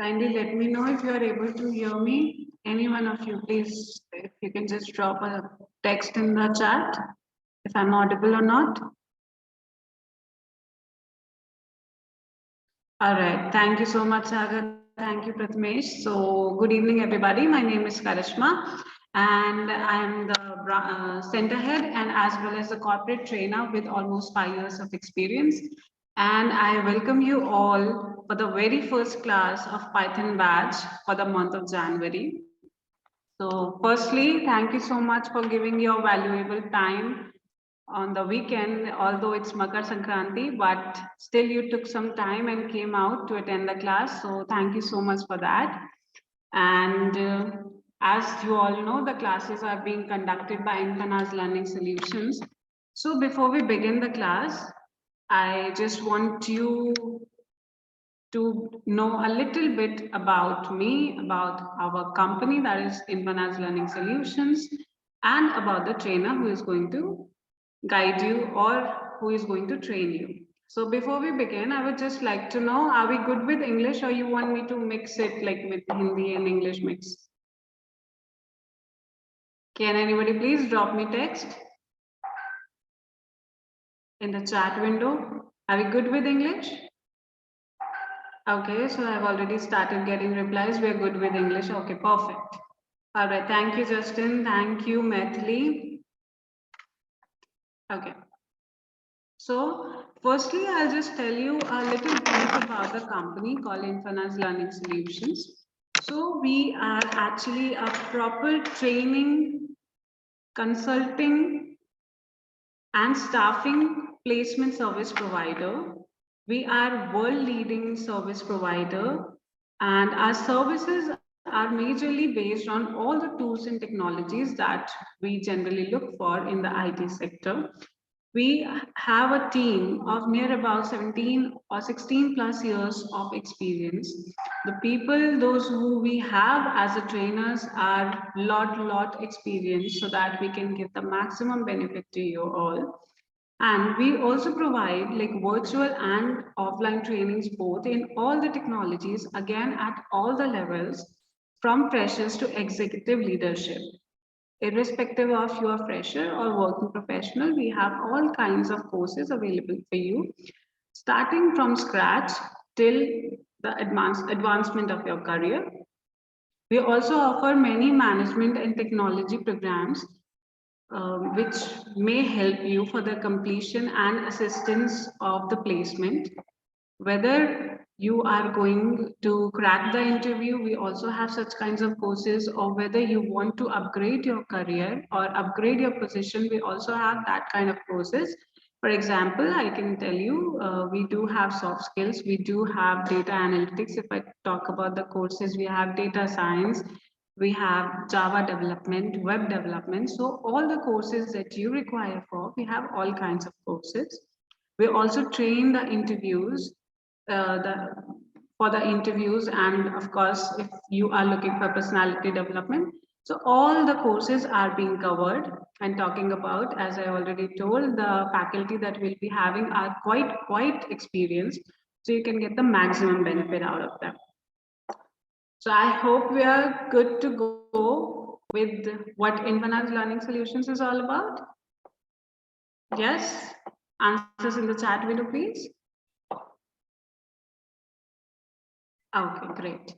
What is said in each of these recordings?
Kindly let me know if you are able to hear me. Any one of you, please, if you can just drop a text in the chat, if I'm audible or not. All right. Thank you so much, Sagar. Thank you, Prathamesh. So, good evening, everybody. My name is Karishma, and I'm the center head and as well as the corporate trainer with almost 5 years of experience. And I welcome you all for the very first class of Python batch for the month of January. So, firstly, thank you so much for giving your valuable time on the weekend, although it's Makar Sankranti, but still you took some time and came out to attend the class. So thank you so much for that. And as you all know, the classes are being conducted by Infana's Learning Solutions. So before we begin the class, I just want you to know a little bit about me, about our company, that is Infana's Learning Solutions, and about the trainer who is going to guide you or who is going to train you. So before we begin, I would just like to know, are we good with English or you want me to mix it like with Hindi and English mix? Can anybody please drop me text in the chat window? Are we good with English? Okay, so I've already started getting replies. We're good with English. Okay, perfect. All right, thank you, Justin. Thank you, Maithili. Okay. So firstly, I'll just tell you a little brief about the company called Infana's Learning Solutions. So we are actually a proper training, consulting, and staffing placement service provider. We are world leading service provider, and our services are majorly based on all the tools and technologies that we generally look for in the IT sector. We have a team of near about 17 or 16 plus years of experience. The people, those who we have as a trainers are lot experience so that we can give the maximum benefit to you all. And we also provide like virtual and offline trainings both in all the technologies, again at all the levels, from freshers to executive leadership. Irrespective of you are fresher or working professional, we have all kinds of courses available for you, starting from scratch till the advancement of your career. We also offer many management and technology programs which may help you for the completion and assistance of the placement. Whether you are going to crack the interview, we also have such kinds of courses, or whether you want to upgrade your career or upgrade your position, we also have that kind of courses. For example, I can tell you, we do have soft skills, we do have data analytics. If I talk about the courses, we have data science, we have Java development, web development. So all the courses that you require for, we have all kinds of courses. We also train the interviews, for the interviews, and of course, if you are looking for personality development. So all the courses are being covered and talking about, as I already told, the faculty that we'll be having are quite experienced. So you can get the maximum benefit out of them. So I hope we are good to go with what Infana's Learning Solutions is all about. Yes? Answers in the chat window, please. Okay, great.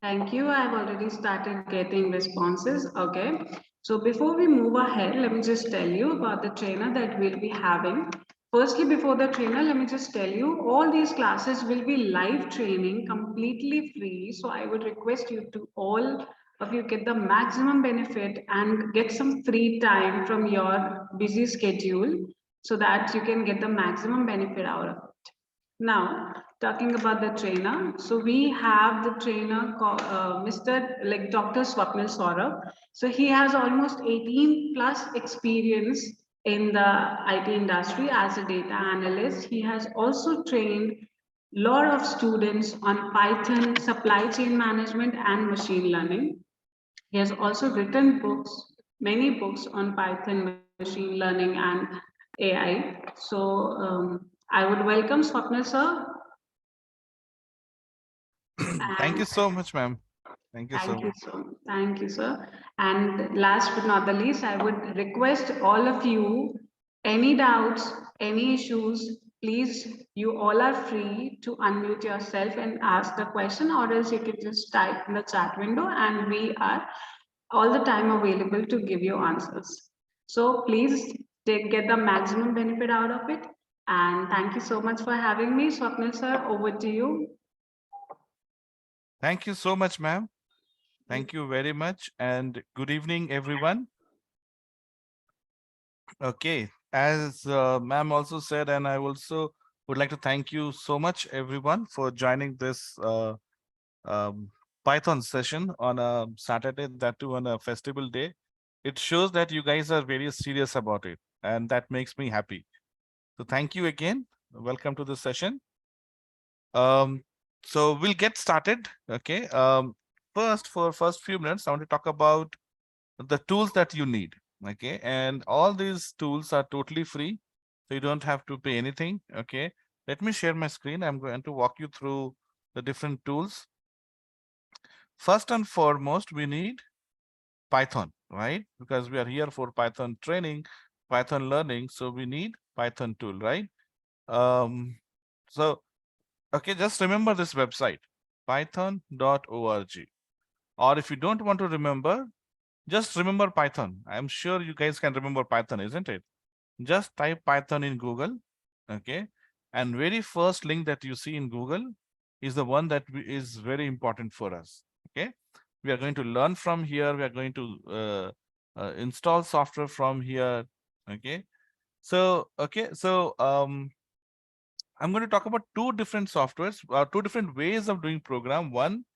Thank you. I've already started getting responses. Okay. So before we move ahead, let me just tell you about the trainer that we'll be having. Firstly, before the trainer, let me just tell you all these classes will be live training, completely free. So I would request you to all of you get the maximum benefit and get some free time from your busy schedule so that you can get the maximum benefit out of it. Now, talking about the trainer, so we have the trainer called Mr. like Dr. Swapnil Saurabh. So he has almost 18 plus experience in the IT industry as a data analyst. He has also trained a lot of students on Python, supply chain management, and machine learning. He has also written books, many books on Python, machine learning, and AI. So I would welcome Swapnil sir. Thank you And so much, ma'am. Thank you so much. thank you, sir. And last but not the least, I would request all of you, any doubts, any issues, please, you all are free to unmute yourself and ask the question, or else you can just type in the chat window, and we are all the time available to give you answers. So please get the maximum benefit out of it. And thank you so much for having me. Swapnil sir, over to you. Thank you so much, ma'am. Thank you very much. And good evening, everyone. Okay. As ma'am also said, and I also would like to thank you so much, everyone, for joining this um, Python session on a Saturday, that too on a festival day. It shows that you guys are very serious about it, and that makes me happy. So thank you again. Welcome to the session. Um, so we'll get started. Okay. First, for first few minutes, I want to talk about the tools that you need. Okay, and all these tools are totally free, so you don't have to pay anything. Okay, let me share my screen. I'm going to walk you through the different tools. First and foremost, we need Python, right? Because we are here for Python training, Python learning, so we need Python tool, right? Um, so okay, just remember this website, python.org. Or if you don't want to remember, just remember Python. I'm sure you guys can remember Python, isn't it? Just type Python in Google, okay? And very first link that you see in Google is the one that is very important for us, okay? We are going to learn from here. We are going to install software from here, okay? So, okay, so I'm going to talk about two different softwares, two different ways of doing program. One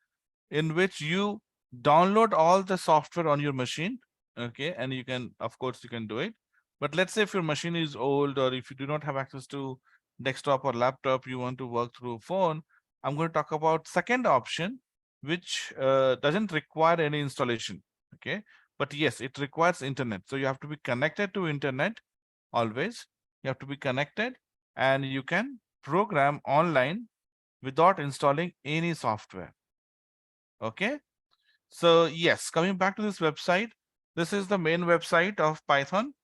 in which you download all the software on your machine, okay, and you can, of course, you can do it. But let's say if your machine is old, or if you do not have access to desktop or laptop, you want to work through phone, I'm going to talk about second option, which doesn't require any installation, okay, but yes, it requires internet. So you have to be connected to internet always. You have to be connected, and you can program online without installing any software. Okay, so yes, coming back to this website, this is the main website of Python.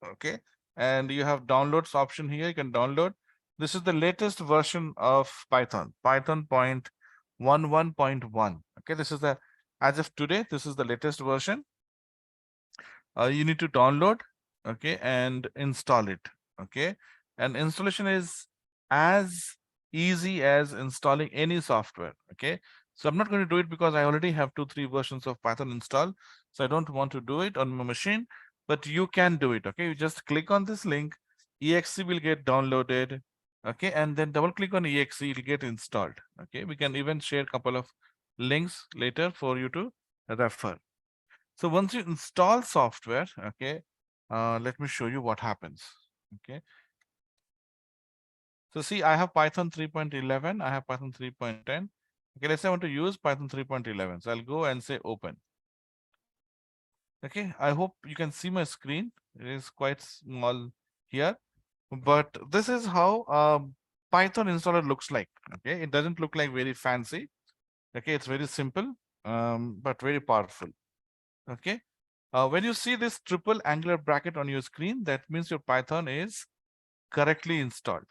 Okay, and you have downloads option here. You can download. This is the latest version of Python, Python 11.1. Okay, this is the, as of today, this is the latest version. You need to download, okay, and install it. Okay, and installation is as easy as installing any software. Okay, so I'm not going to do it because I already have 2 3 versions of Python installed, so I don't want to do it on my machine, but you can do it. Okay, you just click on this link, exe will get downloaded. Okay, and then double click on exe, it'll get installed. Okay, we can even share a couple of links later for you to refer. So once you install software, okay, let me show you what happens. Okay. So see, I have Python 3.11, I have Python 3.10. Okay, let's say I want to use Python 3.11. So I'll go and say open. Okay, I hope you can see my screen. It is quite small here, but this is how Python installer looks like. Okay, it doesn't look like very fancy. Okay, it's very simple, but very powerful. Okay. When you see this triple angular bracket on your screen, that means your Python is correctly installed.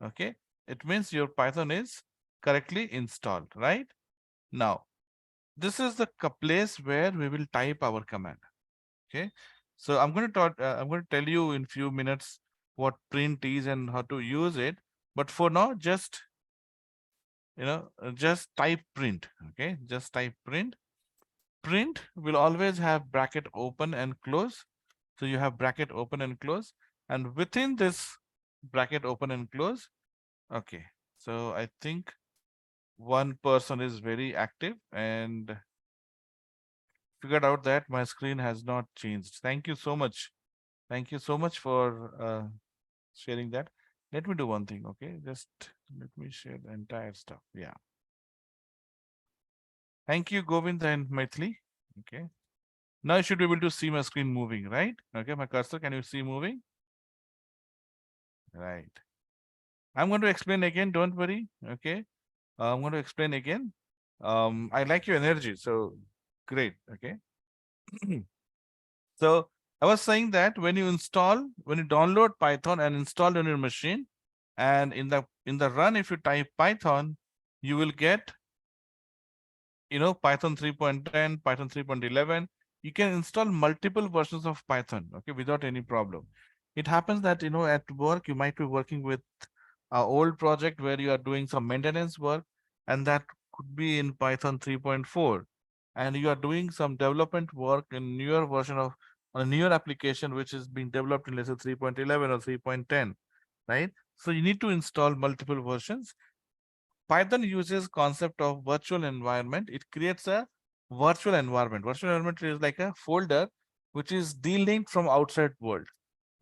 Okay, it means your Python is correctly installed, right? Now, this is the place where we will type our command. Okay, so I'm going to tell you in few minutes what print is and how to use it. But for now, just just type print. Okay, just type print. Print will always have bracket open and close. So you have bracket open and close, and within this bracket open and close, okay. So I think one person is very active and figured out that my screen has not changed. Thank you so much. Thank you so much for sharing that. Let me do one thing, okay? Just let me share the entire stuff. Yeah. Thank you, Govind and Maithili. Okay. Now you should be able to see my screen moving, right? Okay, my cursor, can you see moving? Right. I'm going to explain again, don't worry. Okay. I'm going to explain again. I like your energy, so great. Okay. So I was saying that when you download Python and install on your machine, and in the run, if you type Python, you will get Python 3.10, Python 3.11. You can install multiple versions of Python, okay, without any problem. It happens that at work you might be working with an old project where you are doing some maintenance work, and that could be in Python 3.4, and you are doing some development work in newer version of on a newer application which is being developed in, let's say, 3.11 or 3.10, right? So you need to install multiple versions. Python uses concept of virtual environment. It creates a virtual environment. Virtual environment is like a folder which is delinked from outside world.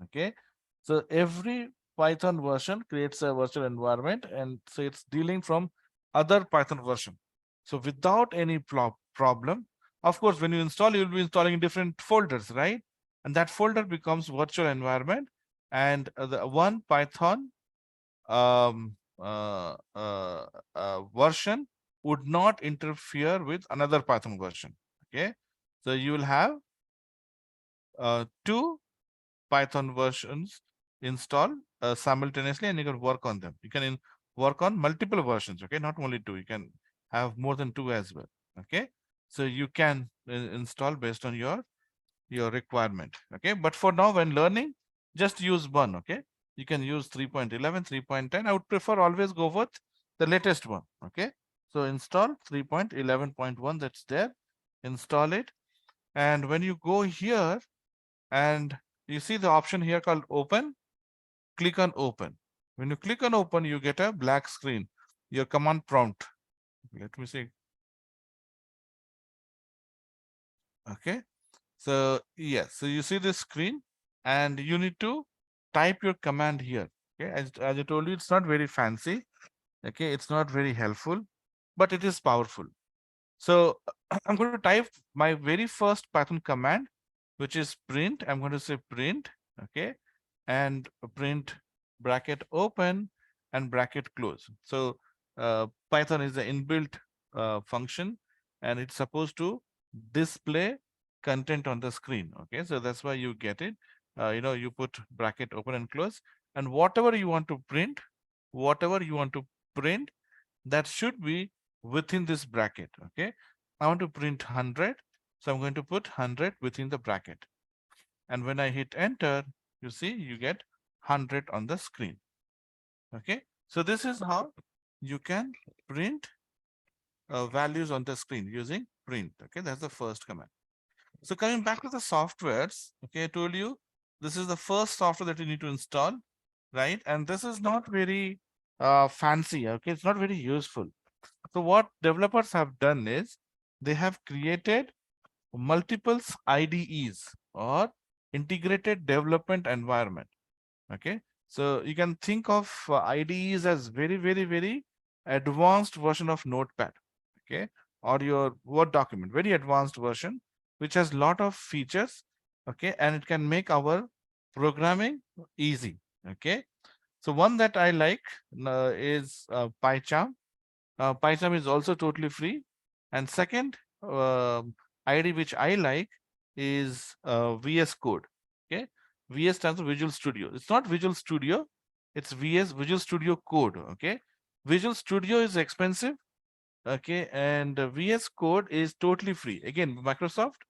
Okay. So every Python version creates a virtual environment, and so it's dealing from other Python version. So without any problem, of course, when you install, you'll be installing in different folders, right? And that folder becomes virtual environment, and the one Python um, version would not interfere with another Python version. Okay, so you will have two Python versions installed simultaneously, and you can work on them. You can work on multiple versions. Okay, not only two. You can have more than two as well. Okay, so you can install based on your requirement. Okay, but for now, when learning, just use one. Okay, you can use 3.11, 3.10. I would prefer always go with the latest one. Okay, so install 3.11.1, that's there. Install it, and when you go here and you see the option here called open, click on open. When you click on open, you get a black screen, your command prompt. Let me see. Okay, so yes, so you see this screen, and you need to type your command here. Okay, as I told you, it's not very fancy. Okay, it's not very helpful, but it is powerful. So I'm going to type my very first Python command, which is print. I'm going to say print, okay, and print bracket open and bracket close. So Python is an inbuilt function, and it's supposed to display content on the screen. Okay, so that's why you get it. You put bracket open and close, and whatever you want to print, that should be within this bracket. Okay, I want to print 100, so I'm going to put 100 within the bracket, and when I hit enter, you see you get 100 on the screen. Okay, so this is how you can print values on the screen using print. Okay, that's the first command. So coming back to the softwares, okay, I told you this is the first software that you need to install, right? And this is not very fancy. Okay, it's not very useful. So what developers have done is they have created multiple IDEs, or integrated development environment. Okay, so you can think of IDEs as very advanced version of Notepad. Okay, or your Word document, very advanced version, which has lot of features. Okay, and it can make our programming easy. Okay, so one that I like is PyCharm. PyCharm is also totally free. And second ID which I like is VS Code. Okay, VS stands for Visual Studio. It's not Visual Studio, it's VS, Visual Studio Code. Okay, Visual Studio is expensive. Okay, and VS Code is totally free. Again, Microsoft.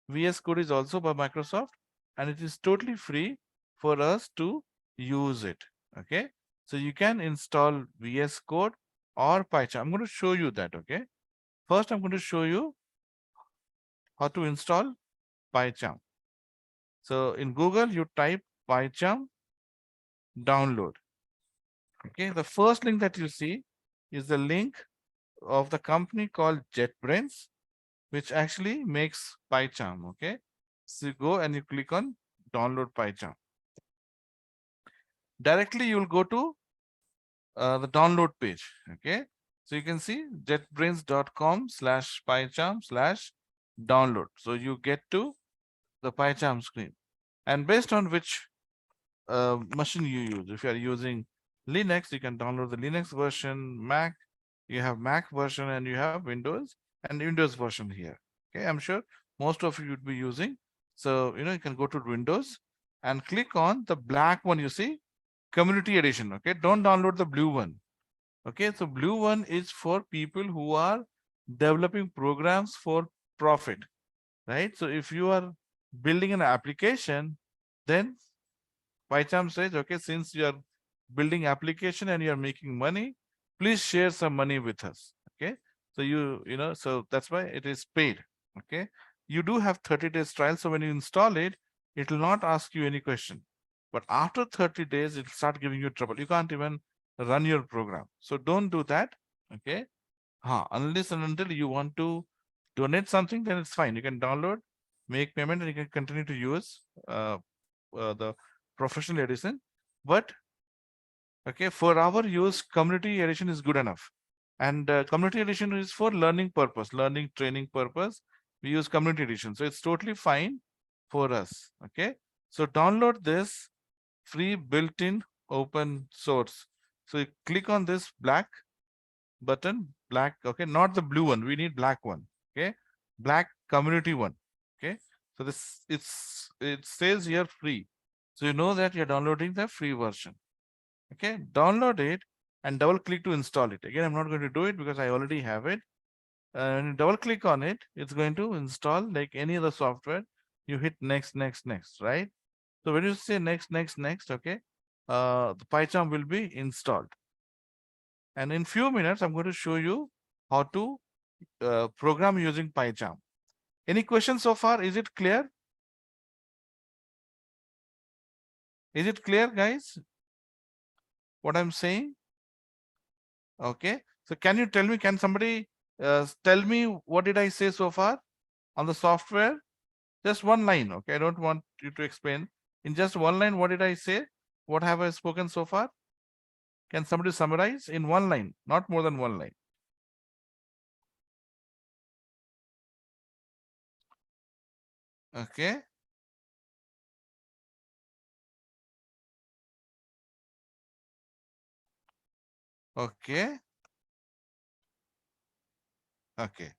VS Code is also by Microsoft, and it is totally free for us to use it. Okay, so you can install VS Code or PyCharm. I'm going to show you that. Okay, first I'm going to show you how to install PyCharm. So in Google, you type PyCharm download. Okay, the first link that you see is the link of the company called JetBrains, which actually makes PyCharm. Okay, so you go and you click on download PyCharm. Directly you will go to the download page. Okay, so you can see jetbrains.com/pycharm/download. So you get to the PyCharm screen, and based on which machine you use, if you are using Linux, you can download the Linux version. Mac, You have Mac version and you have Windows and Windows version here. Okay, I'm sure most of you would be using. So, you can go to Windows and click on the black one, you see, Community Edition. Okay, don't download the blue one. Okay, so blue one is for people who are developing programs for profit, right? So if you are building an application, then PyCharm says, okay, since you are building application and you are making money, please share some money with us. Okay, so so that's why it is paid. Okay, you do have 30 days trial, so when you install it, it will not ask you any question, but after 30 days it'll start giving you trouble. You can't even run your program, so don't do that. Okay, unless and until you want to donate something, then it's fine. You can download, make payment, and you can continue to use the professional edition. But okay, for our use, community edition is good enough. And community edition is for learning purpose, learning training purpose. We use community edition. So it's totally fine for us. Okay. So download this free built-in open source. So you click on this black button, black, okay, not the blue one. We need black one. Okay. Black community one. Okay. So it says here free. So you know that you're downloading the free version. Okay, download it and double click to install it. Again, I'm not going to do it because I already have it. And double click on it, it's going to install like any other software. You hit next, next, next, right? So when you say next, next, next, okay, the PyCharm will be installed. And in few minutes, I'm going to show you how to program using PyCharm. Any questions so far? Is it clear? Is it clear, guys? What I'm saying? Okay. So can you tell me, can somebody tell me what did I say so far on the software? Just one line. Okay. I don't want you to explain. In just one line, what did I say? What have I spoken so far? Can somebody summarize in one line, not more than one line? Okay. Okay. Okay.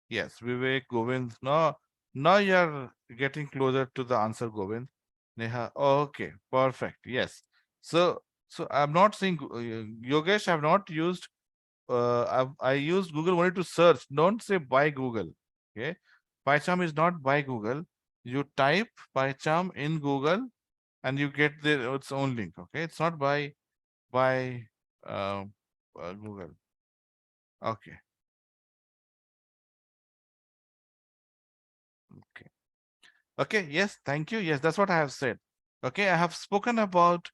Yes, Vivek, Govind. Now you're getting closer to the answer, Govind. Neha. Okay, perfect. Yes. So I'm not saying Yogesh. I've not used. I used Google only to search. Don't say by Google. Okay. PyCharm is not by Google. You type PyCharm in Google and you get its own link. Okay. It's not by uh, Google. Okay. Okay. Okay, yes, thank you. Yes, that's what I have said. Okay, I have spoken about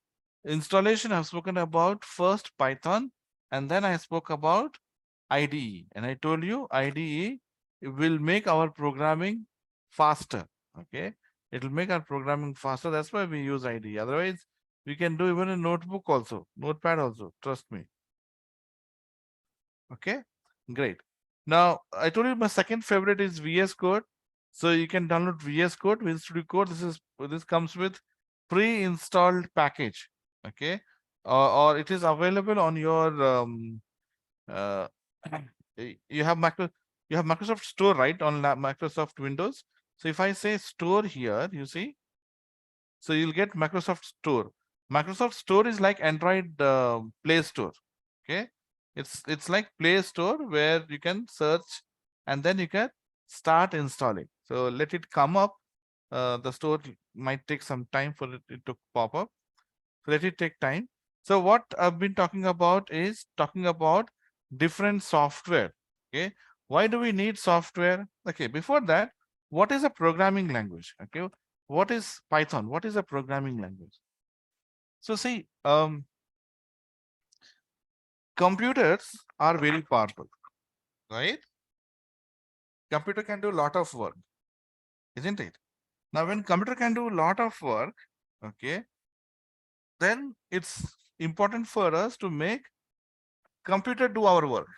installation. I've spoken about first Python, and then I spoke about IDE. And I told you IDE will make our programming faster. Okay, it will make our programming faster. That's why we use IDE. Otherwise, we can do even a notebook also, notepad also. Trust me. Okay, great. Now, I told you my second favorite is VS Code. So you can download VS Code, Visual Studio Code. This comes with pre-installed package. Okay, or it is available on your uh, you have Microsoft Store, right, on Microsoft Windows. So if I say Store here, you see, so you'll get Microsoft Store. Microsoft Store is like Android Play Store. Okay, it's like Play Store where you can search and then you can start installing. So let it come up. The store might take some time for it to pop up. So let it take time. So what I've been talking about is talking about different software. Okay, why do we need software? Okay, before that, what is a programming language? Okay, what is Python? What is a programming language? So see, computers are very powerful, right? Computer can do a lot of work, isn't it? Now, when computer can do a lot of work, okay, then it's important for us to make computer do our work.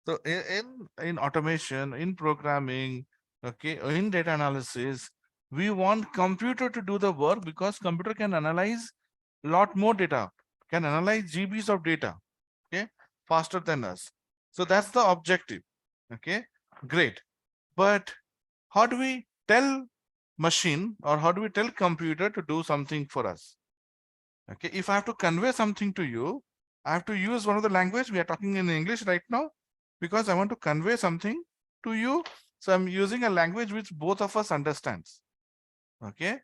So in automation, in programming, okay, in data analysis, we want computer to do the work because computer can analyze a lot more data, can analyze GBs of data, okay, faster than us. So that's the objective. Okay, great. But how do we tell machine, or how do we tell computer to do something for us? Okay, if I have to convey something to you, I have to use one of the language. We are talking in English right now because I want to convey something to you. So I'm using a language which both of us understands. Okay,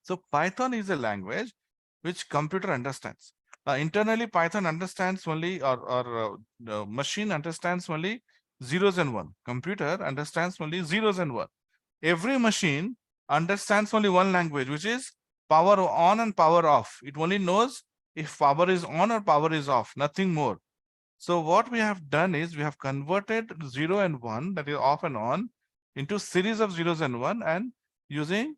so Python is a language which computer understands. Internally, Python understands only, or the machine understands only zeros and one. Computer understands only zeros and one. Every machine understands only one language, which is power on and power off. It only knows if power is on or power is off, nothing more. So what we have done is we have converted 0 and 1, that is off and on, into series of zeros and 1, and using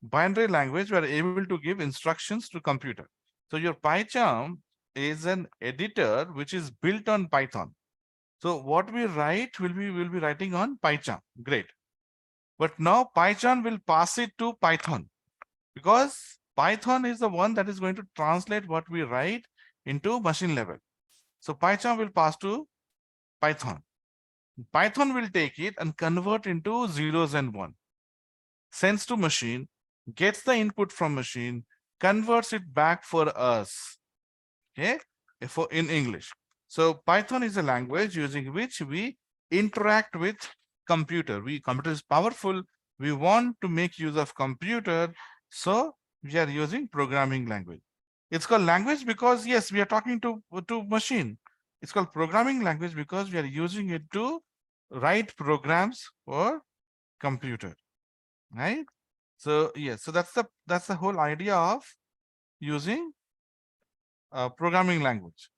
binary language, we are able to give instructions to computer. So your PyCharm is an editor which is built on Python. So what we write will be writing on PyCharm. Great. But now PyCharm will pass it to Python, because Python is the one that is going to translate what we write into machine level. So PyCharm will pass to Python. Python will take it and convert into zeros and one, sends to machine, gets the input from machine, converts it back for us. Okay, for in English. So Python is a language using which we interact with computer. Computer is powerful. We want to make use of computer, so we are using programming language. It's called language because yes, we are talking to machine. It's called programming language because we are using it to write programs for computer, right? So yes, so that's the whole idea of using programming language.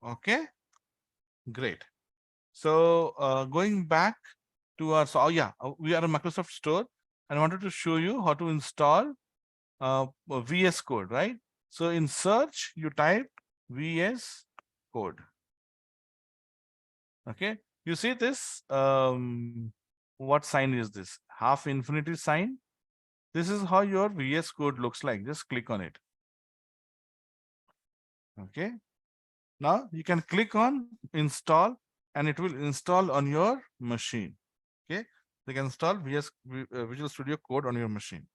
Okay, great. So going back to our, so yeah, we are a Microsoft store, and I wanted to show you how to install VS Code, right? So in search, you type VS Code. Okay, you see this, what sign is this? Half infinity sign. This is how your VS Code looks like. Just click on it. Okay, now you can click on install, and it will install on your machine. Okay, you can install Visual Studio Code on your machine.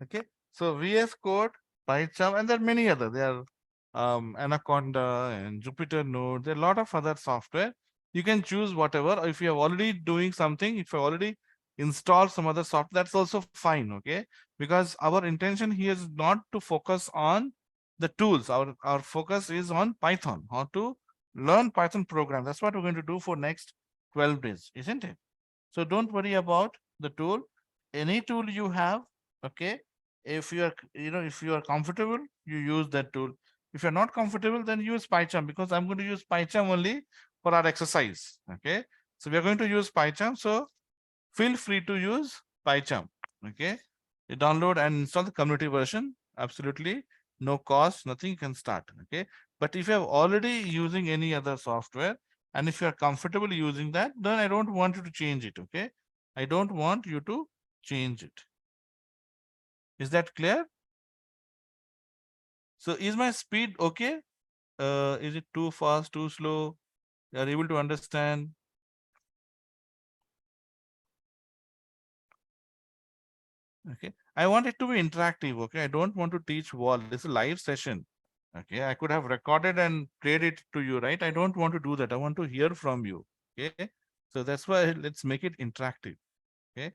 Okay, so VS Code, PyCharm, and there are many other. There are Anaconda and Jupyter Node. There are a lot of other software. You can choose whatever. If you are already doing something, if you already install some other software, that's also fine. Okay, because our intention here is not to focus on the tools. Our focus is on Python. How to learn Python program. That's what we're going to do for next 12 days, isn't it? So don't worry about the tool. Any tool you have, okay. If you are, if you are comfortable, you use that tool. If you're not comfortable, then use PyCharm, because I'm going to use PyCharm only for our exercise. Okay. So we are going to use PyCharm. So feel free to use PyCharm. Okay. You download and install the community version. Absolutely no cost, nothing, you can start. Okay. But if you're already using any other software, and if you're comfortable using that, then I don't want you to change it. Okay. I don't want you to change it. Is that clear? So is my speed okay? Is it too fast, too slow? You are able to understand? Okay. I want it to be interactive. Okay. I don't want to teach wall. This is a live session. Okay. I could have recorded and played it to you, right? I don't want to do that. I want to hear from you. Okay. So that's why let's make it interactive. Okay.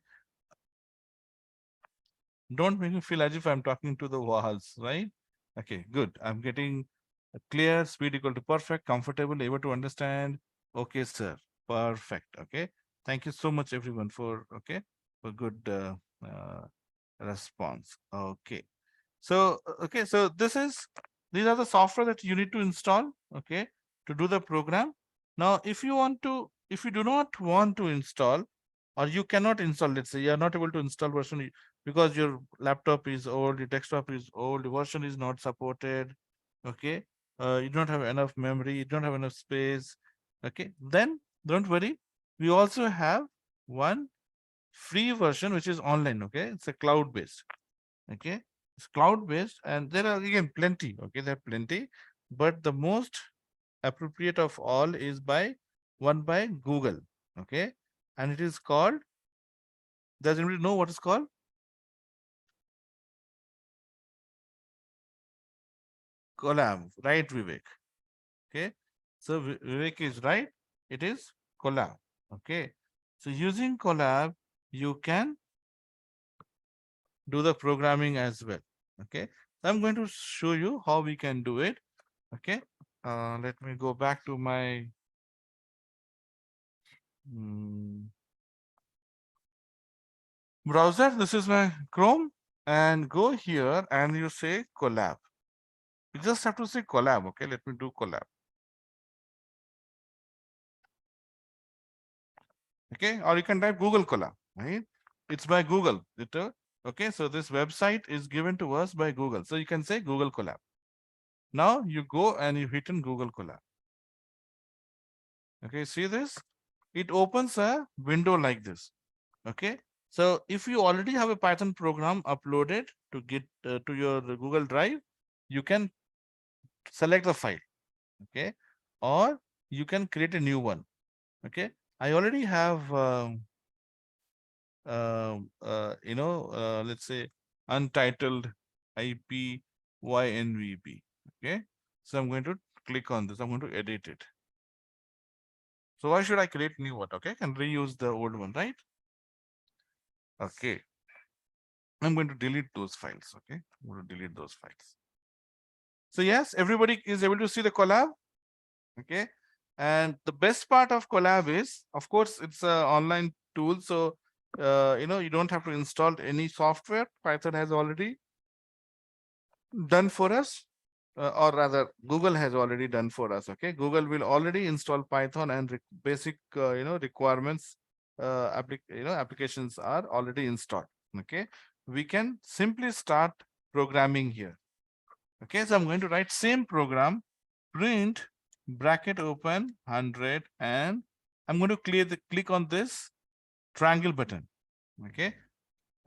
Don't make me feel as if I'm talking to the walls, right? Okay, good. I'm getting a clear, speed equal to perfect, comfortable, able to understand. Okay, sir. Perfect. Okay. Thank you so much, everyone, for good response. Okay. So, okay, so these are the software that you need to install, okay, to do the program. Now, if you do not want to install, or you cannot install, let's say you are not able to install version because your laptop is old, your desktop is old, the version is not supported, okay, you don't have enough memory, you don't have enough space, okay, then don't worry. We also have one free version which is online, okay, it's a cloud based. Okay, It's cloud-based, and there are again plenty. Okay, there are plenty, but the most appropriate of all is by one by Google. Okay, and it is called. Does anybody know what it's called? Collab, right, Vivek? Okay, so Vivek is right. It is Collab. Okay, so using Collab, you can do the programming as well. Okay, so I'm going to show you how we can do it. Okay, let me go back to my browser. This is my Chrome, and go here and you say Collab. You just have to say Collab. Okay, let me do Collab. Okay, or you can type Google Collab, right? It's by Google. Okay, so this website is given to us by Google. So you can say Google Collab. Now you go and you hit in Google Collab. Okay, see this? It opens a window like this. Okay, so if you already have a Python program uploaded to get to your Google Drive, you can select the file. Okay, or you can create a new one. Okay, I already have let's say untitled IPYNVP. Okay, so I'm going to click on this. I'm going to edit it. So why should I create new one? Okay, I can reuse the old one, right? Okay, I'm going to delete those files. Okay, I'm going to delete those files. So yes, everybody is able to see the collab. Okay, and the best part of collab is, of course, it's an online tool. So you don't have to install any software. Python has already done for us, or rather Google has already done for us. Okay, Google will already install Python, and basic requirements, applications are already installed. Okay, we can simply start programming here. Okay, so I'm going to write same program, print bracket open 100, and I'm going to click on this triangle button. Okay,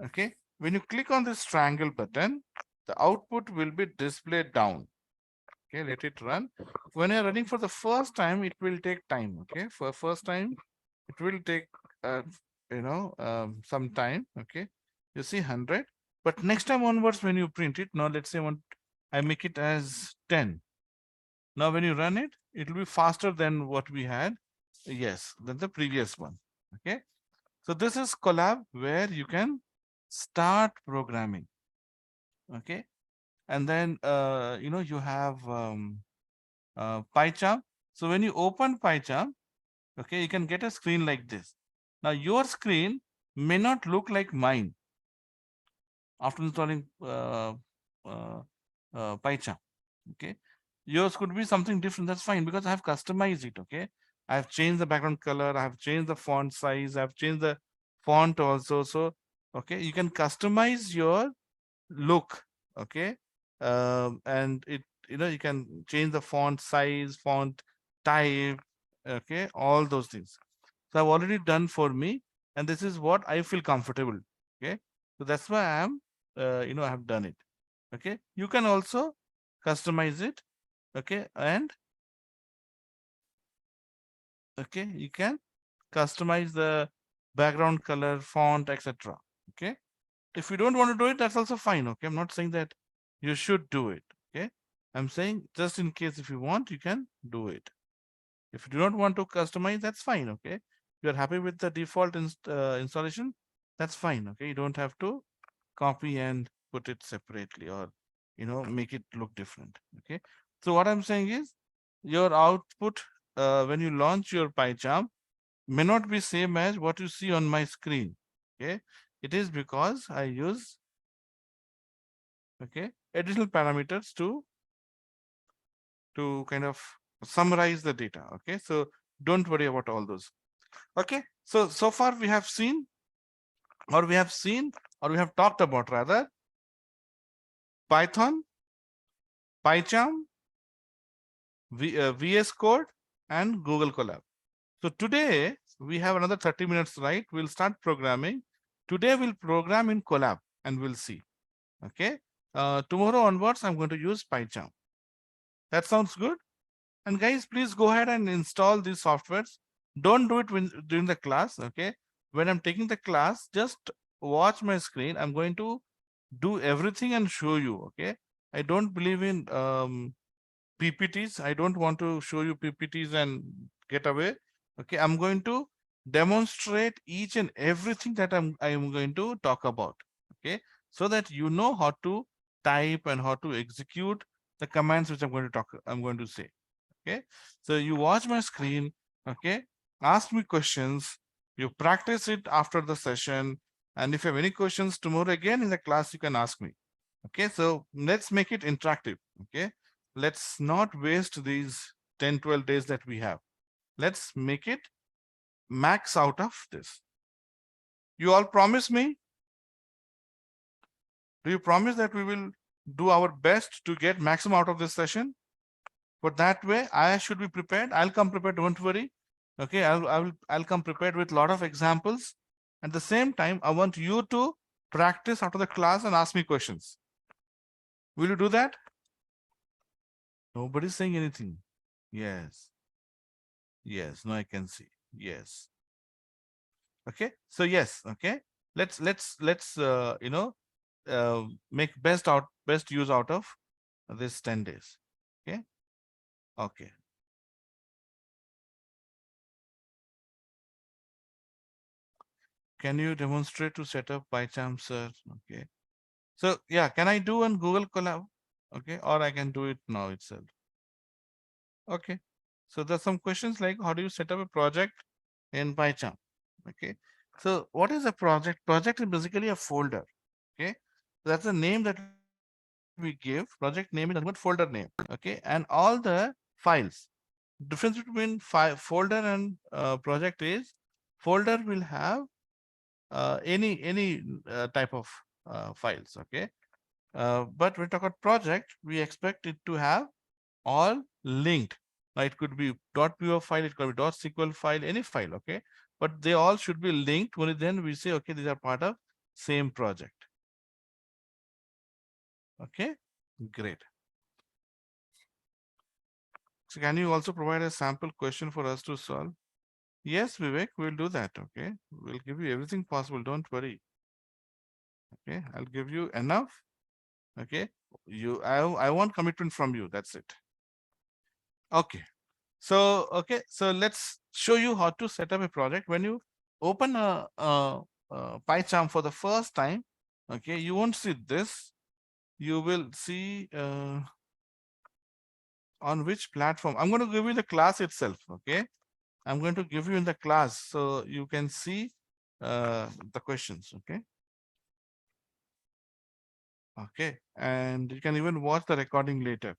okay, when you click on this triangle button, the output will be displayed down. Okay, let it run. When you're running for the first time, it will take time. Okay, for first time, it will take some time. Okay, you see 100, but next time onwards, when you print it, now let's say I make it as 10. Now when you run it, it will be faster than what we had. Yes, than the previous one. Okay, so this is Collab, where you can start programming. Okay, and then you have PyCharm. So when you open PyCharm, okay, you can get a screen like this. Now your screen may not look like mine after installing PyCharm. Okay, yours could be something different. That's fine, because I have customized it. Okay, I have changed the background color, I have changed the font size, I have changed the font also. So okay, you can customize your look. Okay, and you can change the font size, font type. Okay, all those things. So I've already done for me, and this is what I feel comfortable. Okay, so that's why I am I have done it. Okay, you can also customize it. Okay, and okay, you can customize the background color, font, etc. Okay, if you don't want to do it, that's also fine. Okay, I'm not saying that you should do it. Okay, I'm saying just in case, if you want, you can do it. If you do not want to customize, that's fine. Okay, you're happy with the default installation, that's fine. Okay, you don't have to copy and put it separately, or make it look different. Okay, so what I'm saying is, your output when you launch your PyCharm may not be same as what you see on my screen. Okay, it is because I use additional parameters to kind of summarize the data. Okay, so don't worry about all those. Okay, so far we have seen, or we have talked about, rather, Python, PyCharm, VS Code, and Google Colab. So today we have another 30 minutes, right? We'll start programming. Today we'll program in Colab, and we'll see. Okay, Tomorrow onwards, I'm going to use PyCharm. That sounds good. And guys, please go ahead and install these softwares. Don't do it during the class. Okay. When I'm taking the class, just watch my screen. I'm going to do everything and show you. Okay. I don't believe in PPTs. I don't want to show you PPTs and get away. Okay. I'm going to demonstrate each and everything that I'm going to talk about. Okay. So that you know how to type and how to execute the commands which I'm going to say. Okay. So you watch my screen. Okay. Ask me questions. You practice it after the session. And if you have any questions tomorrow again in the class, you can ask me. Okay. So let's make it interactive. Okay. Let's not waste these 10, 12 days that we have. Let's make it max out of this. You all promise me? Do you promise that we will do our best to get maximum out of this session? But that way, I should be prepared. I'll come prepared. Don't worry. Okay, I'll come prepared with a lot of examples. At the same time, I want you to practice after the class and ask me questions. Will you do that? Nobody's saying anything. Yes. Yes. No, I can see. Yes. Okay. So yes. Okay. Let's make best use out of this 10 days. Okay. Okay. Can you demonstrate to set up by chance, sir? Okay. So yeah, can I do on Google Collab? Okay, or I can do it now itself. Okay. So there's some questions like how do you set up a project in PyCharm? Okay. So what is a project? Project is basically a folder. Okay. That's the name that we give. Project name is nothing but folder name. Okay. And all the files. Difference between folder and project is folder will have any type of files. Okay. But when we talk about project, we expect it to have all linked. Now it could be .py file, it could be .sql file, any file, okay? But they all should be linked. Only then we say, okay, these are part of same project. Okay, great. So can you also provide a sample question for us to solve? Yes, Vivek, we'll do that, okay? We'll give you everything possible, don't worry. Okay, I'll give you enough, okay? I want commitment from you, that's it. Okay. So let's show you how to set up a project. When you open a PyCharm for the first time, okay, you won't see this. You will see on which platform. I'm going to give you the class itself, okay? I'm going to give you in the class so you can see the questions, okay? Okay, and you can even watch the recording later.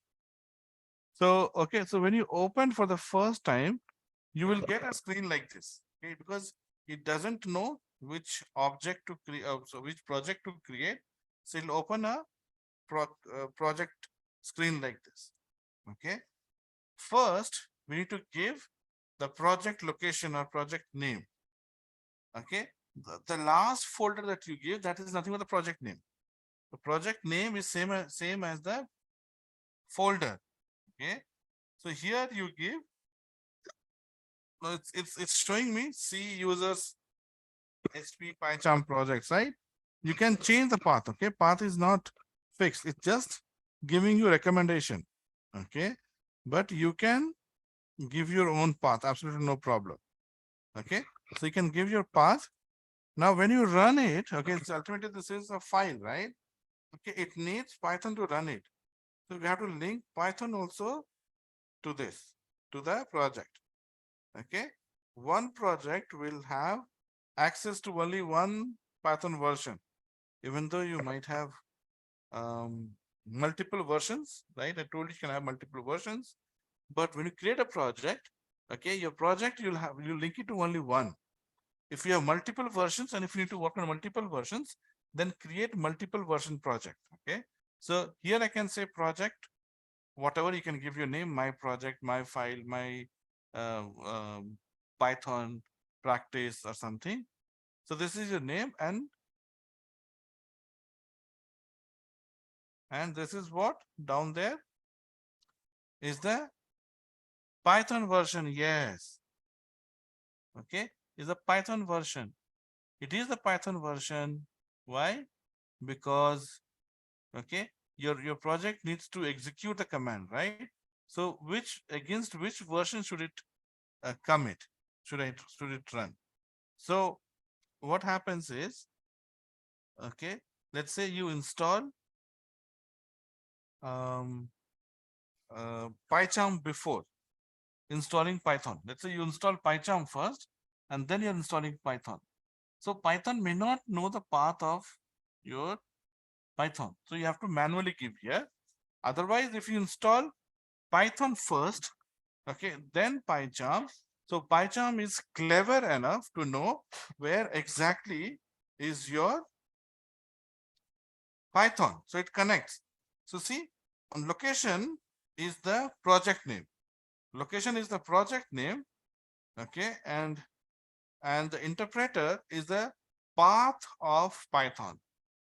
So, okay, so when you open for the first time, you will get a screen like this, okay? Because it doesn't know which object to create, so which project to create. So it'll open a project screen like this, okay? First, we need to give the project location or project name, okay? The last folder that you give, that is nothing but the project name. The project name is same as the folder, okay? So here you give, no, it's showing me C users HP PyCharm projects, right? You can change the path, okay? Path is not fixed. It's just giving you recommendation, okay? But you can give your own path, absolutely no problem, okay? So you can give your path. Now, when you run it, okay, so ultimately this is a file, right? Okay, it needs Python to run it. So we have to link Python also to this, to the project, okay? One project will have access to only one Python version, even though you might have multiple versions, right? I told you can have multiple versions, but when you create a project, okay, your project you link it to only one. If you have multiple versions and if you need to work on multiple versions, then create multiple version project. Okay, so here I can say project, whatever you can give your name, my project, my file, my uh, um, Python practice or something. So this is your name, and And this is what down there is the Python version. Yes. Okay. Is a Python version. It is the Python version. Why? Because okay, your project needs to execute the command, right? So which against which version should it commit? Should it run? So what happens is, okay, let's say you install um, PyCharm before installing Python. Let's say you install PyCharm first and then you're installing Python. So Python may not know the path of your Python. So you have to manually give here. Otherwise, if you install Python first, okay, then PyCharm. So PyCharm is clever enough to know where exactly is your Python. So it connects. So see, on location is the project name. Location is the project name, okay, and the interpreter is the path of Python.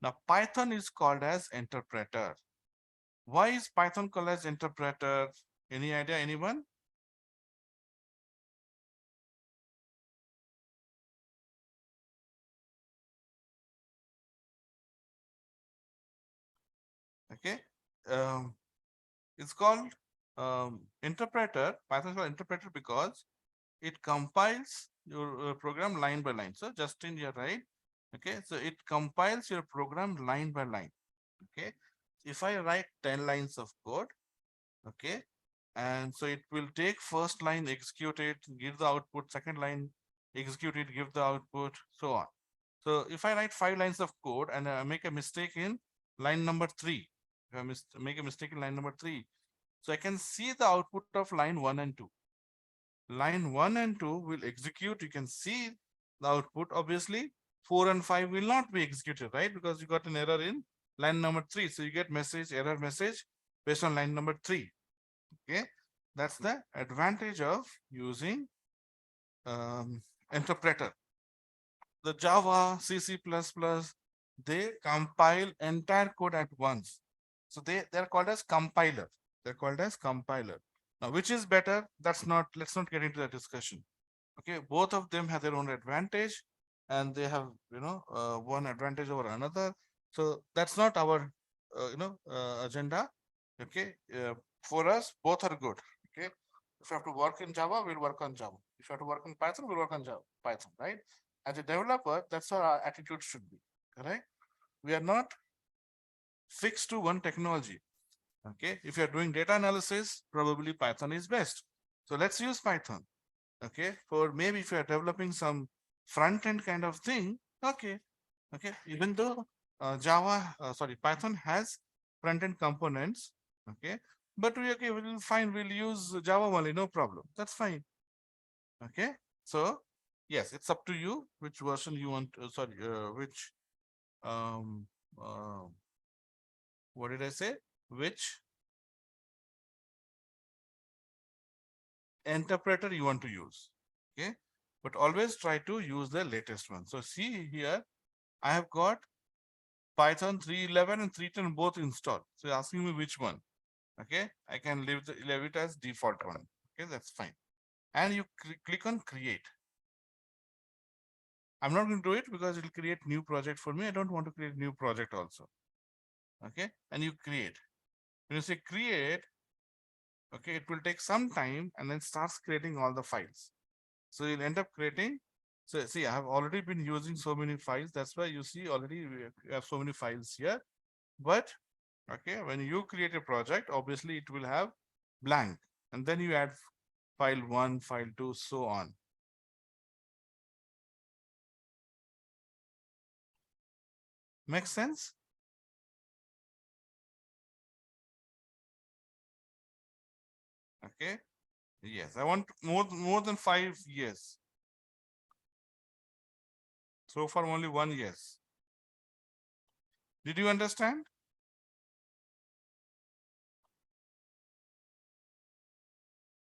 Now Python is called as interpreter. Why is Python called as interpreter? Any idea, anyone? Okay. Um, it's called interpreter. Python is called interpreter because it compiles your program line by line. So Justin, you're right. Okay. So it compiles your program line by line. Okay. If I write 10 lines of code, okay, and so it will take first line, execute it, give the output, second line, execute it, give the output, so on. So if I write 5 lines of code and I make a mistake in line number 3, if I make a mistake in line number 3, so I can see the output of line 1 and 2. Line 1 and 2 will execute, you can see the output. Obviously 4 and 5 will not be executed, right? Because you got an error in line number 3. So you get error message based on line number 3. Okay, that's the advantage of using interpreter. The Java, C++, they compile entire code at once. So they're called as compiler. They're called as compiler. Now, which is better? Let's not get into that discussion. Okay, both of them have their own advantage and they have, one advantage over another. So that's not our, agenda. Okay, for us, both are good. Okay, if you have to work in Java, we'll work on Java. If you have to work in Python, we'll work on Java, Python, right? As a developer, that's how our attitude should be, correct? We are not fixed to one technology. Okay, if you're doing data analysis, probably Python is best. So let's use Python. Okay, for maybe if you're developing some front end kind of thing, okay, even though Python has front end components, okay, but we'll fine, we'll use Java only, no problem. That's fine. Okay, so yes, it's up to you which version you want. Which um uh, what did I say? Which interpreter you want to use. Okay, but always try to use the latest one. So see here, I have got Python 3.11 and 3.10 both installed. So you're asking me which one. Okay, I can leave it as default one. Okay, that's fine. And you click on create. I'm not going to do it because it'll create new project for me. I don't want to create new project also. Okay, and you create. When you say create, okay, it will take some time and then starts creating all the files. So you'll end up creating. So see, I have already been using so many files. That's why you see already we have so many files here. But okay, when you create a project, obviously it will have blank, and then you add file 1, file 2, so on. Make sense? Okay. Yes, I want more than 5 years. So far, only 1 year. Did you understand?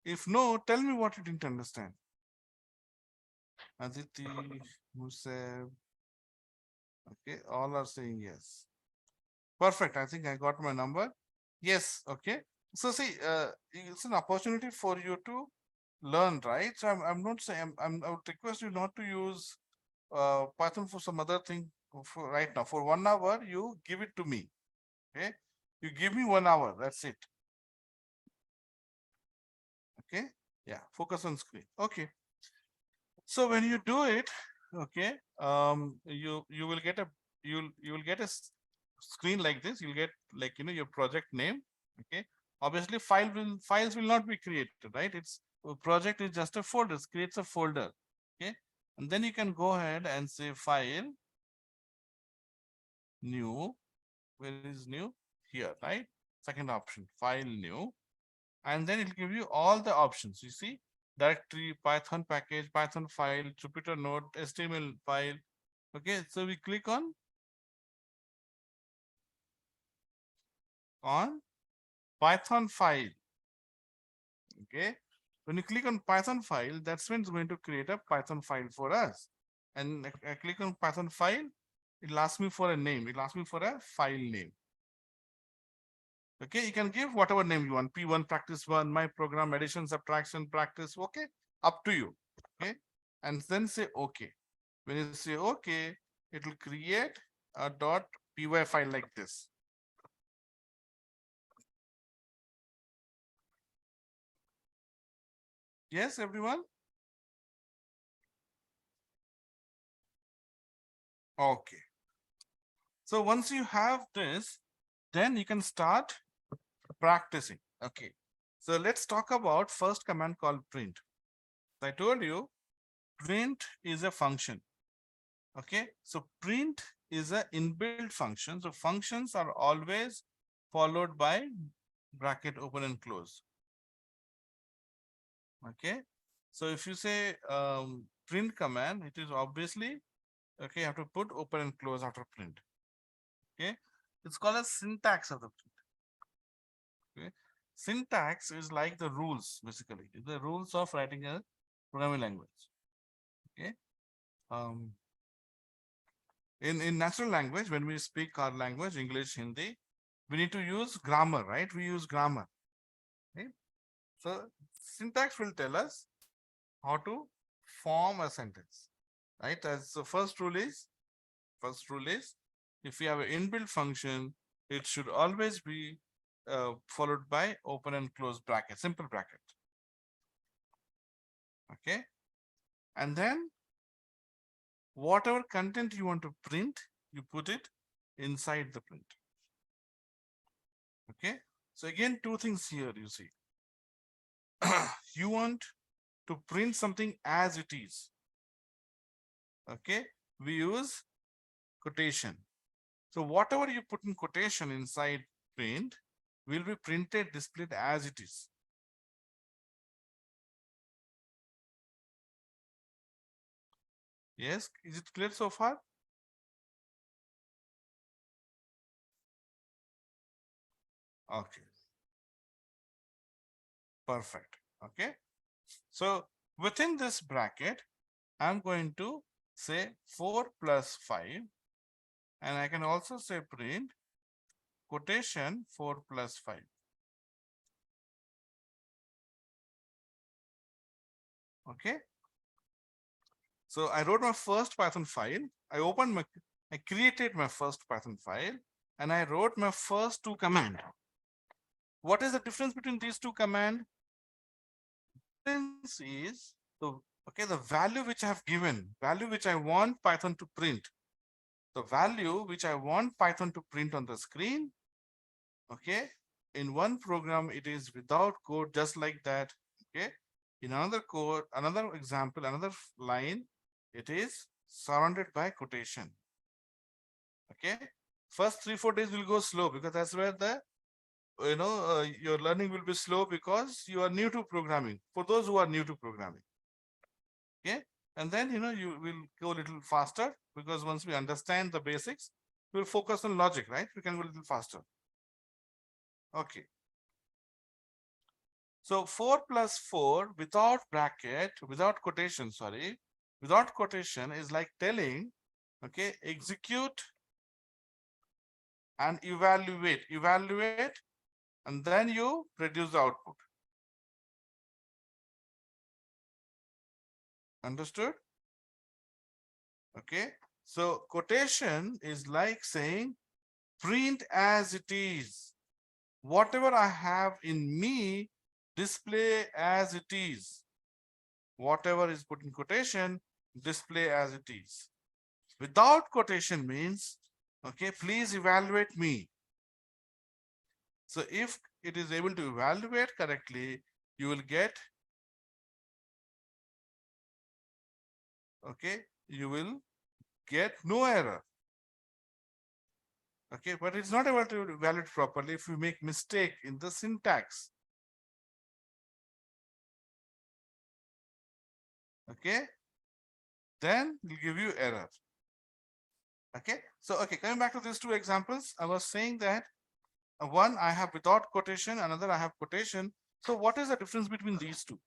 If no, tell me what you didn't understand. Aditi, Musab, okay, all are saying yes. Perfect. I think I got my number. Yes. Okay. So see, it's an opportunity for you to learn, right? So I'm not saying I would request you not to use Python for some other thing for right now. For 1 hour, you give it to me. Okay. You give me 1 hour. That's it. Okay. Yeah. Focus on screen. Okay. So when you do it, okay, you will get a you will get a screen like this. You'll get like your project name. Okay, obviously files will not be created, right? It's a project is just a folder. It creates a folder. Okay, and then you can go ahead and say file new. Where is new? Here, right? Second option, file new, and then it'll give you all the options. You see, directory, Python package, Python file, Jupyter node, HTML file. Okay, so we click on Python file. Okay, when you click on Python file, that's when it's going to create a Python file for us. And I click on Python file, it'll ask me for a name. It'll ask me for a file name. Okay, you can give whatever name you want. P1 practice 1, my program, addition, subtraction, practice. Okay, up to you. Okay, and then say okay. When you say okay, it will create a .py file like this. Yes, everyone? Okay. So once you have this, then you can start practicing. Okay. So let's talk about first command called print. I told you print is a function. Okay. So print is an inbuilt function. So functions are always followed by bracket open and close. Okay. So if you say print command, it is obviously okay. You have to put open and close after print. Okay. It's called a syntax of the print. Okay. Syntax is like the rules, basically. The rules of writing a programming language. Okay. Um, in natural language, when we speak our language, English, Hindi, we need to use grammar, right? We use grammar. Right? So syntax will tell us how to form a sentence. Right? As the first rule is if you have an inbuilt function, it should always be followed by open and close bracket, simple bracket. Okay. And then whatever content you want to print, you put it inside the print. Okay. So again, two things here you see. You want to print something as it is. Okay. We use quotation. So whatever you put in quotation inside print will be printed, displayed as it is. Yes. Is it clear so far? Okay. Perfect. Okay. So within this bracket, I'm going to say 4 plus 5, and I can also say print quotation 4 plus 5. Okay. So I wrote my first Python file. I created my first Python file, and I wrote my first two command. What is the difference between these two command? Difference is the value which I have given, value which I want Python to print. The value which I want Python to print on the screen. Okay. In one program, it is without code, just like that. Okay. In another code, another example, another line, it is surrounded by quotation. Okay. First 3-4 days will go slow because that's where the your learning will be slow because you are new to programming. For those who are new to programming. Okay. And then you will go a little faster because once we understand the basics, we'll focus on logic, right? We can go a little faster. Okay. So 4 plus 4 without bracket, without quotation, sorry, without quotation is like telling, okay, execute and evaluate, and then you produce the output. Understood? Okay. So quotation is like saying print as it is. Whatever I have in me, display as it is. Whatever is put in quotation, display as it is. Without quotation means, okay, please evaluate me. So if it is able to evaluate correctly, you will get, okay, you will get no error. Okay, but it's not able to evaluate properly if you make mistake in the syntax. Okay, then it'll give you error. Okay, so okay, coming back to these two examples, I was saying that one I have without quotation, another I have quotation. So what is the difference between these two?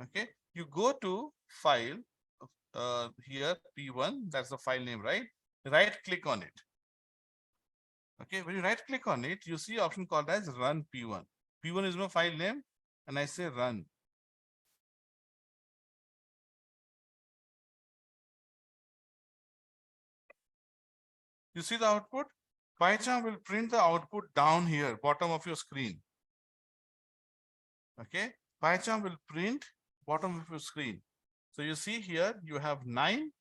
Okay, you go to file here P1, that's the file name, right? Right click on it. Okay, when you right click on it, you see option called as run P1. P1 is my file name, and I say run. You see the output? Pichart will print the output down here, bottom of your screen. Okay, Pichart will print bottom of your screen. So you see here, you have 9.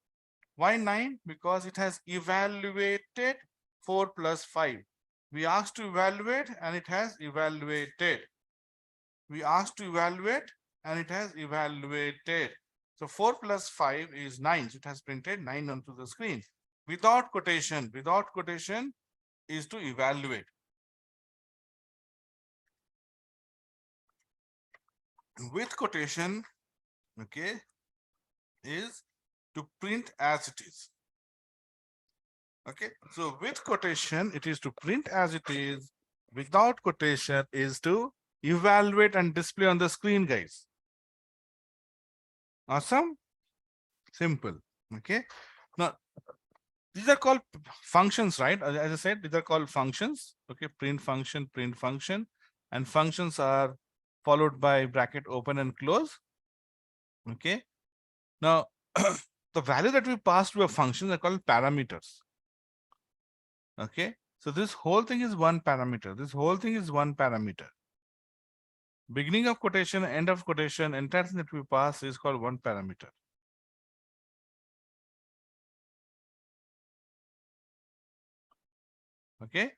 Why 9? Because it has evaluated 4 plus 5. We asked to evaluate and it has evaluated. We asked to evaluate and it has evaluated. So 4 plus 5 is 9. So it has printed 9 onto the screen. Without quotation is to evaluate. With quotation, okay, is to print as it is. Okay, so with quotation, it is to print as it is. Without quotation is to evaluate and display on the screen, guys. Awesome? Simple. Okay. Now, these are called functions, right? As I said, these are called functions. Okay, print function, and functions are followed by bracket open and close. Okay. Now, the value that we pass to a function are called parameters. Okay. So this whole thing is one parameter. This whole thing is one parameter. Beginning of quotation, end of quotation, entire thing that we pass is called one parameter. Okay.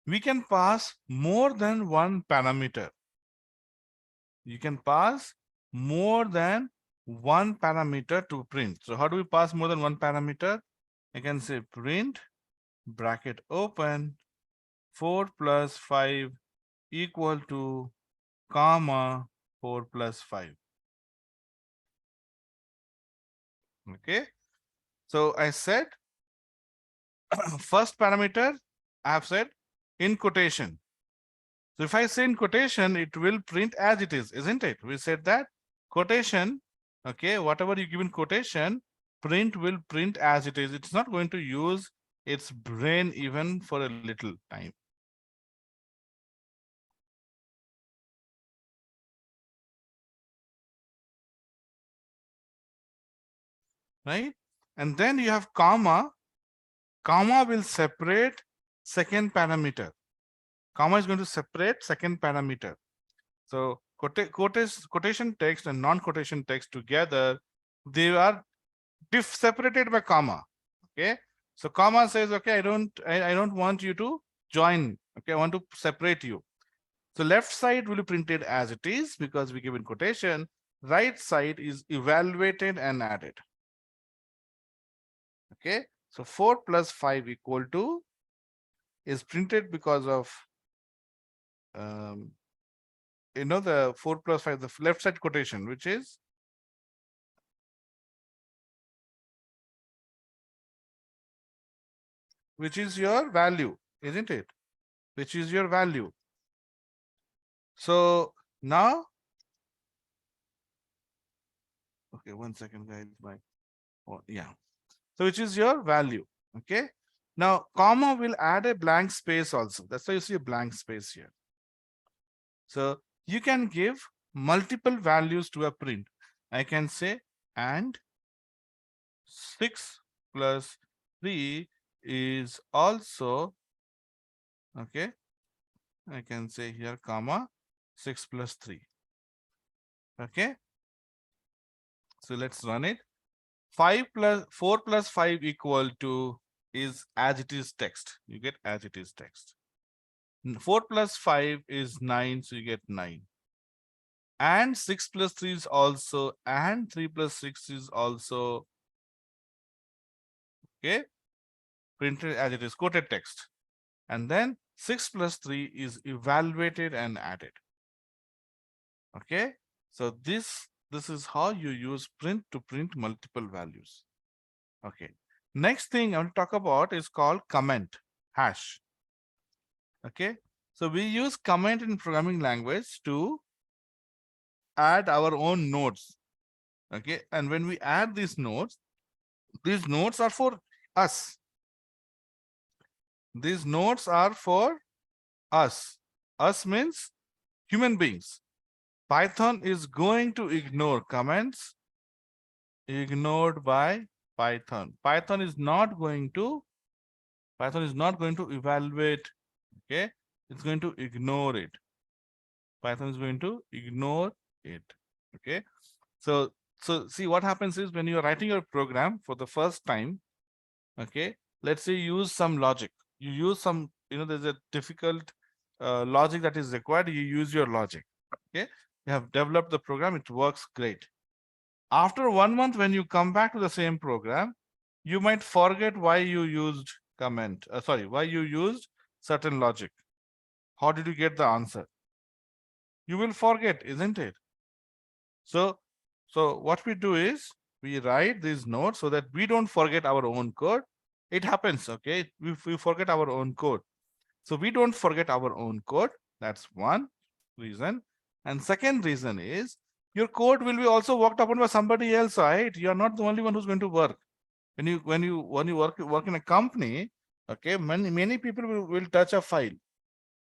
We can pass more than one parameter. You can pass more than one parameter to print. So how do we pass more than one parameter? I can say print bracket open 4 plus 5 equal to comma 4 plus 5. Okay. So I said first parameter, I have said in quotation. So if I say in quotation, it will print as it is, isn't it? We said that quotation, okay, whatever you give in quotation, print will print as it is. It's not going to use its brain even for a little time. Right? And then you have comma. Comma will separate second parameter. Comma is going to separate second parameter. So quotation text and non-quotation text together, they are separated by comma. Okay. So comma says, okay, I don't want you to join. Okay, I want to separate you. So left side will be printed as it is because we give in quotation. Right side is evaluated and added. Okay. So 4 plus 5 equal to is printed because of the 4 plus 5, the left side quotation, which is your value, isn't it? Which is your value. So now, okay, 1 second, guys. Oh, yeah. So which is your value. Okay. Now, comma will add a blank space also. That's why you see a blank space here. So you can give multiple values to a print. I can say and 6 plus 3 is also, okay, I can say here comma 6 plus 3. Okay, so let's run it. 4 plus 5 equal to is as it is text. You get as it is text. 4 plus 5 is 9, so you get 9. And 6 plus 3 is also, and 3 plus 6 is also, okay, printed as it is, quoted text. And then 6 plus 3 is evaluated and added. Okay, so this is how you use print to print multiple values. Okay, next thing I want to talk about is called comment hash. Okay, so we use comment in programming language to add our own nodes. Okay, and when we add these nodes are for us. These nodes are for us. Us means human beings. Python is going to ignore comments ignored by Python. Python is not going to evaluate. Okay, it's going to ignore it. Python is going to ignore it. Okay, so see what happens is when you're writing your program for the first time, okay, let's say you use some logic, you use some, there's a difficult logic that is required, you use your logic. Okay, you have developed the program, it works great. After 1 month, when you come back to the same program, you might forget why you used why you used certain logic. How did you get the answer? You will forget, isn't it? So what we do is we write these notes so that we don't forget our own code. It happens, okay? We forget our own code. So we don't forget our own code. That's one reason. And second reason is your code will be also worked upon by somebody else, right? You are not the only one who's going to work. When you work in a company, okay, many people will touch a file.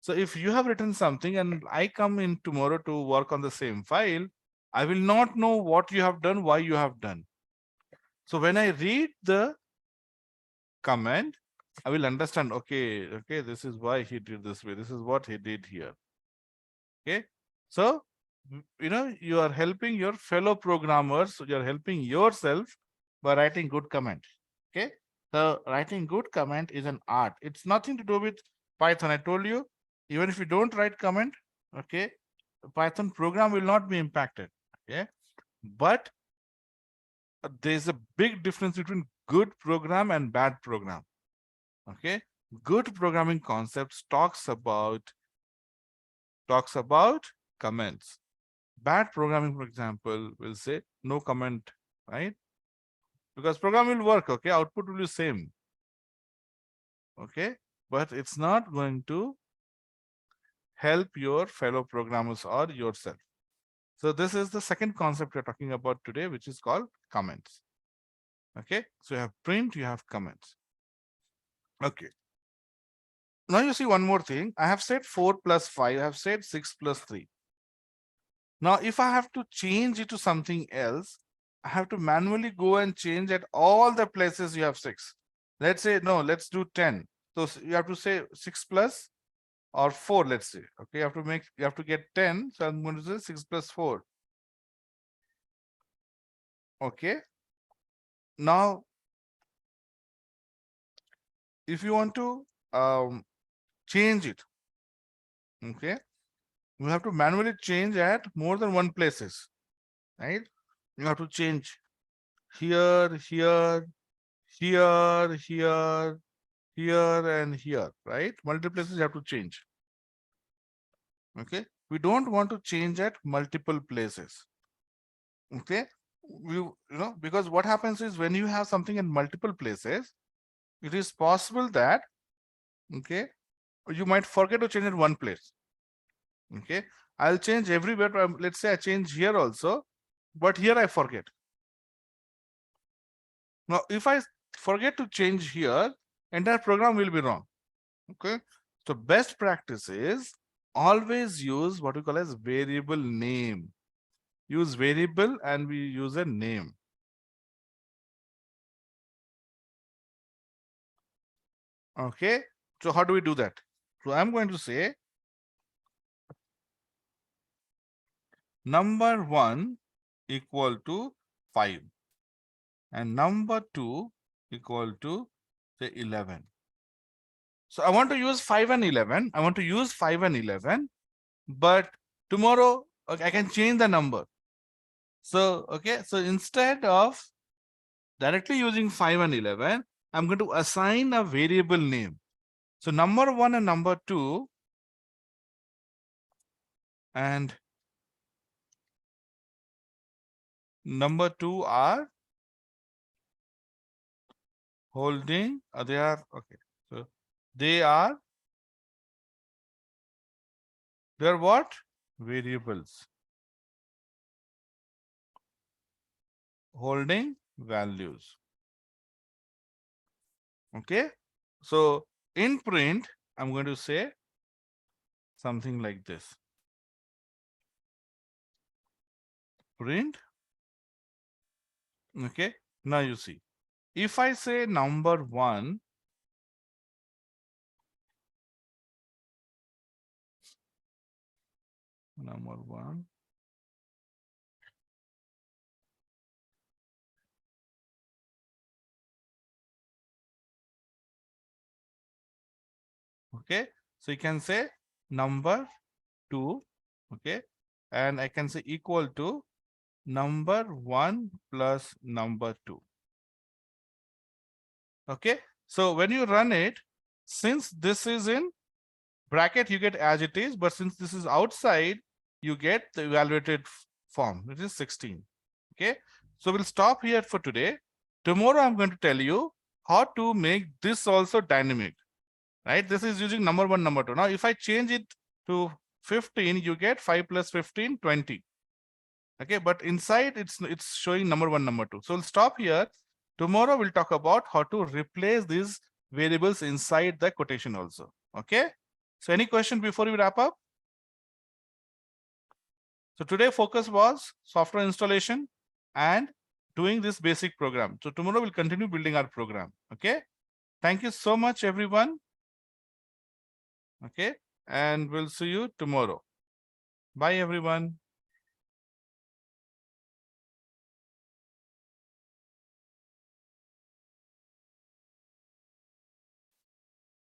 So if you have written something and I come in tomorrow to work on the same file, I will not know what you have done, why you have done. So when I read the comment, I will understand, okay, this is why he did this way. This is what he did here. Okay. So, you are helping your fellow programmers. You are helping yourself by writing good comment. Okay. So writing good comment is an art. It's nothing to do with Python. I told you, even if you don't write comment, okay, Python program will not be impacted. Okay. But there's a big difference between good program and bad program. Okay. Good programming concepts talks about comments. Bad programming, for example, will say no comment, right? Because program will work, okay, output will be same, okay, but it's not going to help your fellow programmers or yourself. So this is the second concept we're talking about today, which is called comments. Okay, so you have print, you have comments. Okay, now you see one more thing. I have said 4 plus 5, I have said 6 plus 3. Now if I have to change it to something else, I have to manually go and change at all the places you have 6. Let's say, no, let's do 10. So you have to say 6 plus or 4, let's say. Okay, you have to get 10. So I'm going to say 6 plus 4. Okay. Now, if you want to change it, okay, you have to manually change at more than one places, right? You have to change here, here, here, here, here, and here, right? Multiple places you have to change. Okay, we don't want to change at multiple places. Okay, because what happens is when you have something in multiple places, it is possible that, okay, you might forget to change at one place. Okay, I'll change everywhere. Let's say I change here also, but here I forget. Now, if I forget to change here, entire program will be wrong. Okay. So best practice is always use what we call as variable name. Use variable and we use a name. Okay. So how do we do that? So I'm going to say number 1 equal to 5 and number 2 equal to say 11. So I want to use 5 and 11. I want to use 5 and 11, but tomorrow okay, I can change the number. So, okay, so instead of directly using 5 and 11, I'm going to assign a variable name. So number 1 and number 2 and number 2 are holding, they are, okay, so they are what? Variables. Holding values. Okay. So in print, I'm going to say something like this. Print. Okay. Now you see, if I say number 1, number 1, okay, so you can say number 2, okay, and I can say equal to number 1 plus number 2. Okay, so when you run it, since this is in bracket, you get as it is, but since this is outside, you get the evaluated form, which is 16. Okay, so we'll stop here for today. Tomorrow I'm going to tell you how to make this also dynamic. Right, this is using number 1, number 2. Now if I change it to 15, you get 5 plus 15, 20. Okay, but inside it's showing number 1, number 2. So we'll stop here. Tomorrow we'll talk about how to replace these variables inside the quotation also. Okay, so any question before we wrap up? So today focus was software installation and doing this basic program. So tomorrow we'll continue building our program. Okay, thank you so much everyone. Okay, and we'll see you tomorrow. Bye everyone.